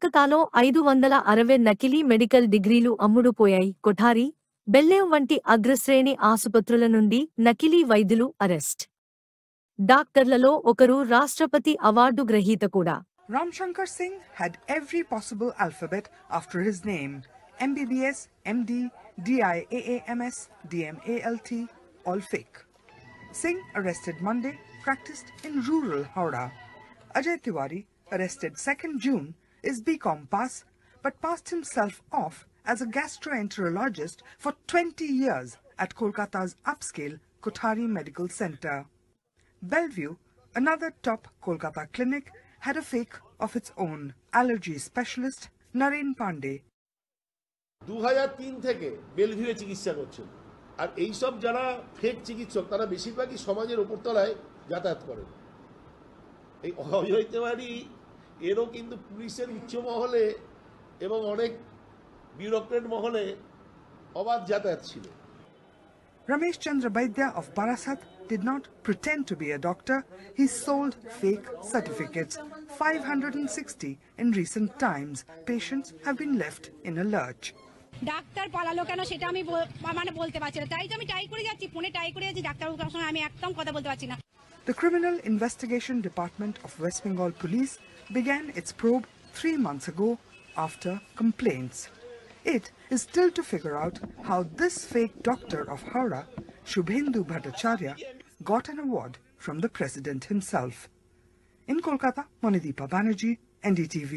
కోల్కతాలో 560 నకిలీ మెడికల్ డిగ్రీలు అమ్ముడుపోయాయి. కొఠారి, బెల్లేవ్ వంటి అగ్రశ్రేణి ఆసుపత్రుల నుండి నకిలీ వైద్యులు అరెస్ట్. డాక్టర్లలో ఒకరు రాష్ట్రపతి అవార్డు గ్రహీత కూడా. Ramshankar Singh had every possible alphabet after his name. MBBS, MD, DIAAMS, DMALT, all fake. Singh, arrested Monday, practiced in rural Howrah. Ajay Tiwari, arrested 2nd June, is BCom pass, but passed himself off as a gastroenterologist for 20 years at Kolkata's upscale Kothari Medical Center. Bellevue, another top Kolkata clinic, had a fake of its own. Allergy specialist Naren Pandey. 2003 থেকে বেলভিউয়ে চিকিৎসা করছেন, আর এই সব যারা fake চিকিৎসক তারা বেশিরভাগই সমাজের উপরতলায় যাতায়াত করেন। এই অজয় তিওয়ারি এরও কিন্তু পুলিশের উচ্চ মহলে এবং অনেক বিউরোক্রেট মহলে অবাধ যাতায়াত ছিল। Ramesh Chandra Baidya of Barasat did not pretend to be a doctor. He sold fake certificates. 560 in recent times. Patients have been left in a lurch. Doctor পালালো কেন সেটা আমি মানে বলতে পারছি না, তাই তো আমি টাই করে যাচ্ছি, ফোনে টাই করে যাচ্ছি, ডাক্তারবাবুর সঙ্গে আমি একদম কথা বলতে পারছি না। The Criminal Investigation Department of West Bengal Police began its probe 3 months ago after complaints. It is still to figure out how this fake doctor of Howrah, Shubhendu Bhattacharya, got an award from the president himself. In Kolkata, Monideepa Banerjee, NDTV.